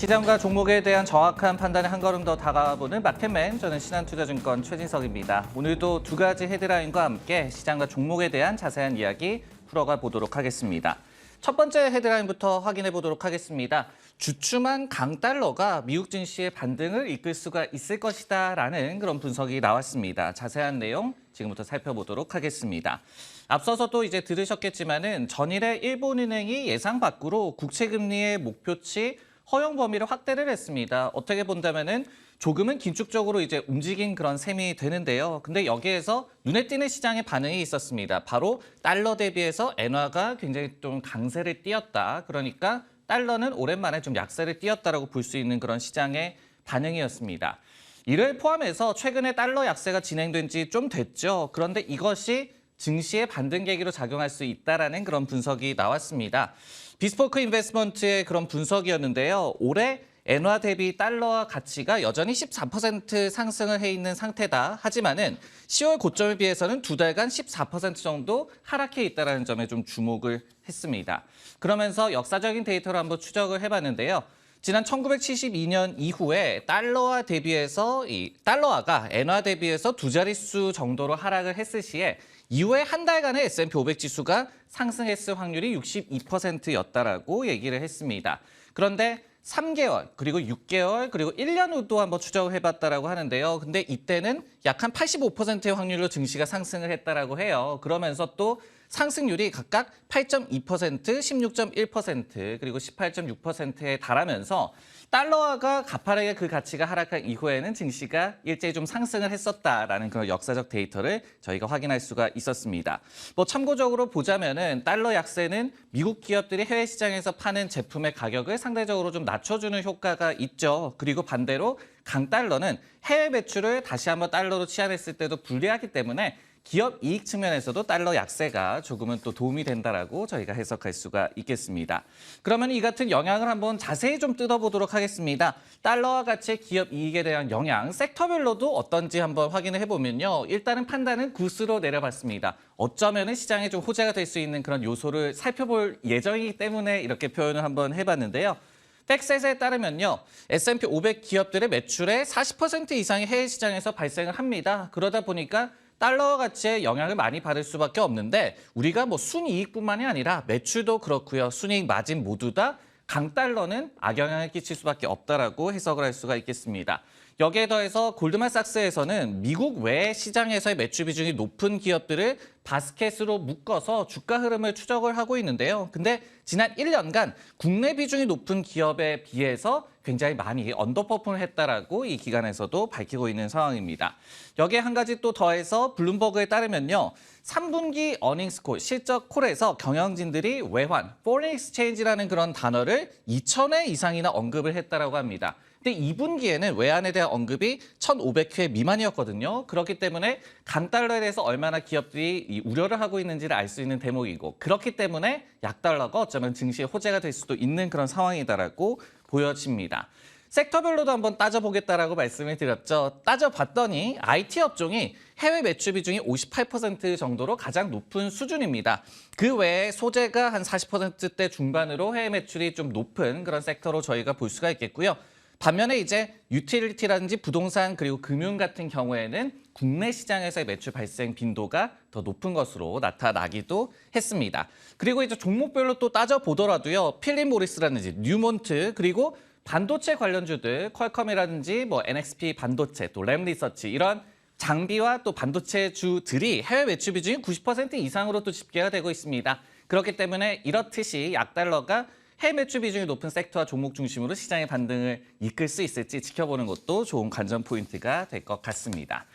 시장과 종목에 대한 정확한 판단에 한 걸음 더 다가가보는 마켓맨, 저는 신한투자증권 최진석입니다. 오늘도 두 가지 헤드라인과 함께 시장과 종목에 대한 자세한 이야기 풀어가 보도록 하겠습니다. 첫 번째 헤드라인부터 확인해 보도록 하겠습니다. 주춤한 강달러가 미국 증시의 반등을 이끌 수가 있을 것이다라는 그런 분석이 나왔습니다. 자세한 내용 지금부터 살펴보도록 하겠습니다. 앞서서도 이제 들으셨겠지만은 전일에 일본은행이 예상 밖으로 국채금리의 목표치 허용 범위를 확대를 했습니다. 어떻게 본다면은 조금은 긴축적으로 이제 움직인 그런 셈이 되는데요. 근데 여기에서 눈에 띄는 시장의 반응이 있었습니다. 바로 달러 대비해서 엔화가 굉장히 좀 강세를 띄었다. 그러니까 달러는 오랜만에 좀 약세를 띄었다라고 볼 수 있는 그런 시장의 반응이었습니다. 이를 포함해서 최근에 달러 약세가 진행된 지 좀 됐죠. 그런데 이것이 증시의 반등 계기로 작용할 수 있다라는 그런 분석이 나왔습니다. 비스포크 인베스트먼트의 그런 분석이었는데요. 올해 엔화 대비 달러와 가치가 여전히 14% 상승을 해 있는 상태다. 하지만은 10월 고점에 비해서는 두 달간 14% 정도 하락해 있다는 점에 좀 주목을 했습니다. 그러면서 역사적인 데이터를 한번 추적을 해봤는데요. 지난 1972년 이후에 달러화 대비해서 달러화가 엔화 대비해서 두 자릿수 정도로 하락을 했을 시에 이후에 한 달간의 S&P 500 지수가 상승했을 확률이 62%였다라고 얘기를 했습니다. 그런데 3개월, 그리고 6개월, 그리고 1년 후도 한번 추적을 해봤다라고 하는데요. 근데 이때는 약 한 85%의 확률로 증시가 상승을 했다라고 해요. 그러면서 또 상승률이 각각 8.2%, 16.1%, 그리고 18.6%에 달하면서 달러화가 가파르게 그 가치가 하락한 이후에는 증시가 일제히 좀 상승을 했었다라는 그런 역사적 데이터를 저희가 확인할 수가 있었습니다. 뭐 참고적으로 보자면은 달러 약세는 미국 기업들이 해외 시장에서 파는 제품의 가격을 상대적으로 좀 낮춰주는 효과가 있죠. 그리고 반대로 강달러는 해외 매출을 다시 한번 달러로 치환했을 때도 불리하기 때문에 기업 이익 측면에서도 달러 약세가 조금은 또 도움이 된다라고 저희가 해석할 수가 있겠습니다. 그러면 이 같은 영향을 한번 자세히 좀 뜯어보도록 하겠습니다. 달러와 가치의 기업 이익에 대한 영향, 섹터별로도 어떤지 한번 확인을 해보면요. 일단은 판단은 굿으로 내려봤습니다. 어쩌면은 시장에 좀 호재가 될 수 있는 그런 요소를 살펴볼 예정이기 때문에 이렇게 표현을 한번 해봤는데요. 팩셋에 따르면요. S&P 500 기업들의 매출의 40% 이상이 해외 시장에서 발생을 합니다. 그러다 보니까 달러 가치에 영향을 많이 받을 수밖에 없는데 우리가 뭐 순이익뿐만이 아니라 매출도 그렇고요. 순이익 마진 모두 다 강달러는 악영향을 끼칠 수밖에 없다라고 해석을 할 수가 있겠습니다. 여기에 더해서 골드만삭스에서는 미국 외 시장에서의 매출 비중이 높은 기업들을 바스켓으로 묶어서 주가 흐름을 추적을 하고 있는데요. 근데 지난 1년간 국내 비중이 높은 기업에 비해서 굉장히 많이 언더퍼폼을 했다라고 이 기관에서도 밝히고 있는 상황입니다. 여기에 한 가지 또 더해서 블룸버그에 따르면요. 3분기 어닝스콜, 실적 콜에서 경영진들이 외환, foreign exchange라는 그런 단어를 2,000회 이상이나 언급을 했다라고 합니다. 근데 2분기에는 외환에 대한 언급이 1,500회 미만이었거든요. 그렇기 때문에 강달러에 대해서 얼마나 기업들이 이 우려를 하고 있는지를 알 수 있는 대목이고 그렇기 때문에 약달러가 어쩌면 증시의 호재가 될 수도 있는 그런 상황이다라고 보여집니다. 섹터별로도 한번 따져보겠다라고 말씀을 드렸죠. 따져봤더니 IT 업종이 해외 매출 비중이 58% 정도로 가장 높은 수준입니다. 그 외에 소재가 한 40%대 중반으로 해외 매출이 좀 높은 그런 섹터로 저희가 볼 수가 있겠고요. 반면에 이제 유틸리티라든지 부동산 그리고 금융 같은 경우에는 국내 시장에서의 매출 발생 빈도가 더 높은 것으로 나타나기도 했습니다. 그리고 이제 종목별로 또 따져보더라도요. 필립 모리스라든지 뉴몬트 그리고 반도체 관련주들 퀄컴이라든지 뭐 NXP 반도체 또 램리서치 이런 장비와 또 반도체주들이 해외 매출 비중이 90% 이상으로 또 집계가 되고 있습니다. 그렇기 때문에 이렇듯이 약달러가 해외 매출 비중이 높은 섹터와 종목 중심으로 시장의 반등을 이끌 수 있을지 지켜보는 것도 좋은 관전 포인트가 될 것 같습니다.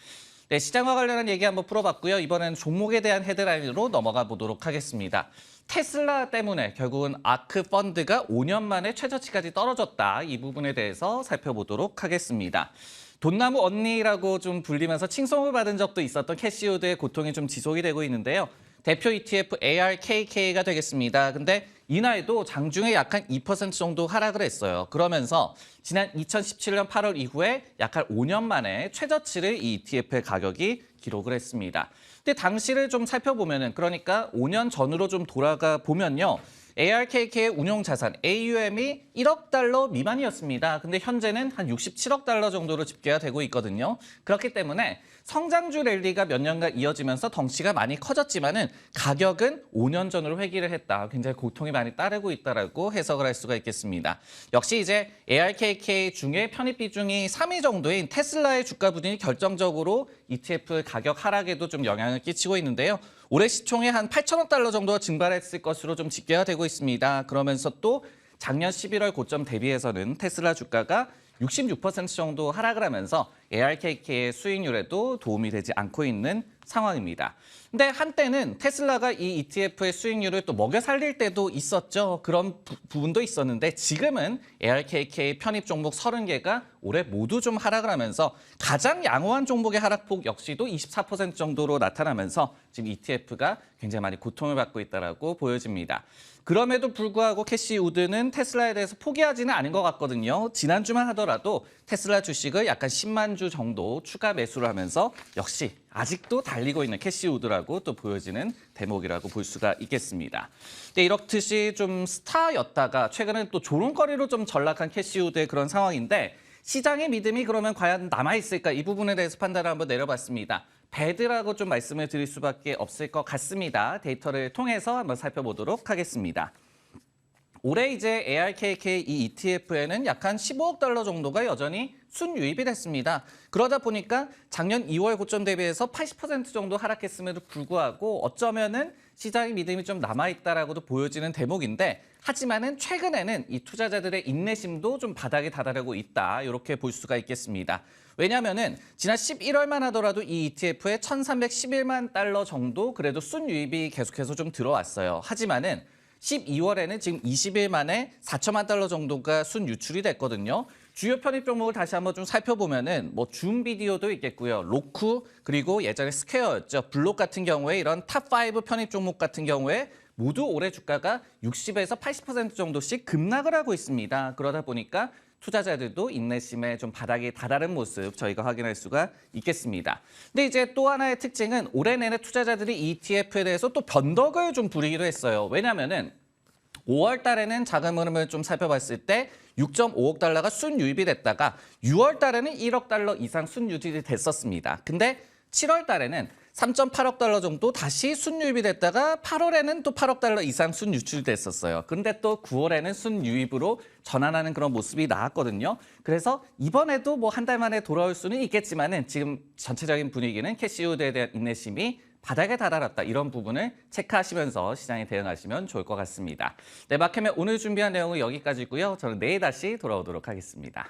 네, 시장과 관련한 얘기 한번 풀어봤고요. 이번엔 종목에 대한 헤드라인으로 넘어가 보도록 하겠습니다. 테슬라 때문에 결국은 아크 펀드가 5년 만에 최저치까지 떨어졌다. 이 부분에 대해서 살펴보도록 하겠습니다. 돈나무 언니라고 좀 불리면서 칭송을 받은 적도 있었던 캐시우드의 고통이 좀 지속이 되고 있는데요. 대표 ETF ARKK가 되겠습니다. 근데 이날도 장중에 약 한 2% 정도 하락을 했어요. 그러면서 지난 2017년 8월 이후에 약 한 5년 만에 최저치를 이 ETF의 가격이 기록을 했습니다. 근데 당시를 좀 살펴보면은 그러니까 5년 전으로 좀 돌아가 보면요. ARKK의 운용 자산 AUM이 1억 달러 미만이었습니다. 근데 현재는 한 67억 달러 정도로 집계가 되고 있거든요. 그렇기 때문에 성장주 랠리가 몇 년간 이어지면서 덩치가 많이 커졌지만은 가격은 5년 전으로 회귀를 했다. 굉장히 고통이 많이 따르고 있다라고 해석을 할 수가 있겠습니다. 역시 이제 ARKK 중에 편입 비중이 3위 정도인 테슬라의 주가 부진이 결정적으로 ETF 가격 하락에도 좀 영향을 끼치고 있는데요. 올해 시총이 한 8천억 달러 정도가 증발했을 것으로 좀 집계가 되고 있습니다. 그러면서 또 작년 11월 고점 대비해서는 테슬라 주가가 66% 정도 하락을 하면서 ARKK의 수익률에도 도움이 되지 않고 있는 상황입니다. 근데 한때는 테슬라가 이 ETF의 수익률을 또 먹여 살릴 때도 있었죠. 그런 부분도 있었는데 지금은 ARKK 편입 종목 30개가 올해 모두 좀 하락을 하면서 가장 양호한 종목의 하락폭 역시도 24% 정도로 나타나면서 지금 ETF가 굉장히 많이 고통을 받고 있다고 보여집니다. 그럼에도 불구하고 캐시 우드는 테슬라에 대해서 포기하지는 않은 것 같거든요. 지난주만 하더라도 테슬라 주식을 약간 10만 주 정도 추가 매수를 하면서 역시 아직도 달리고 있는 캐시 우드라고 또 보여지는 대목이라고 볼 수가 있겠습니다. 근데 이렇듯이 좀 스타였다가 최근에 또 조롱거리로 좀 전락한 캐시 우드의 그런 상황인데 시장의 믿음이 그러면 과연 남아있을까? 이 부분에 대해서 판단을 한번 내려봤습니다. 배드라고 좀 말씀을 드릴 수밖에 없을 것 같습니다. 데이터를 통해서 한번 살펴보도록 하겠습니다. 올해 이제 ARKK 이 ETF에는 약 한 15억 달러 정도가 여전히 순유입이 됐습니다. 그러다 보니까 작년 2월 고점 대비해서 80% 정도 하락했음에도 불구하고 어쩌면은 시장의 믿음이 좀 남아있다라고도 보여지는 대목인데 하지만은 최근에는 이 투자자들의 인내심도 좀 바닥에 다다르고 있다. 이렇게 볼 수가 있겠습니다. 왜냐하면은 지난 11월만 하더라도 이 ETF에 1,311만 달러 정도 그래도 순유입이 계속해서 좀 들어왔어요. 하지만은 12월에는 지금 20일 만에 4천만 달러 정도가 순유출이 됐거든요. 주요 편입 종목을 다시 한번 좀 살펴보면은 뭐 줌 비디오도 있겠고요. 로쿠 그리고 예전에 스퀘어였죠. 블록 같은 경우에 이런 탑5 편입 종목 같은 경우에 모두 올해 주가가 60에서 80% 정도씩 급락을 하고 있습니다. 그러다 보니까 투자자들도 인내심에 좀 바닥에 다다른 모습 저희가 확인할 수가 있겠습니다. 근데 이제 또 하나의 특징은 올해 내내 투자자들이 ETF에 대해서 또 변덕을 좀 부리기도 했어요. 왜냐면은 5월 달에는 자금 흐름을 좀 살펴봤을 때 6.5억 달러가 순유입이 됐다가 6월 달에는 1억 달러 이상 순유입이 됐었습니다. 근데 7월 달에는 3.8억 달러 정도 다시 순유입이 됐다가 8월에는 또 8억 달러 이상 순유출이 됐었어요. 그런데 또 9월에는 순유입으로 전환하는 그런 모습이 나왔거든요. 그래서 이번에도 뭐 한 달 만에 돌아올 수는 있겠지만은 지금 전체적인 분위기는 캐시우드에 대한 인내심이 바닥에 다다랐다. 이런 부분을 체크하시면서 시장에 대응하시면 좋을 것 같습니다. 네, 마켓맨 오늘 준비한 내용은 여기까지고요. 저는 내일 다시 돌아오도록 하겠습니다.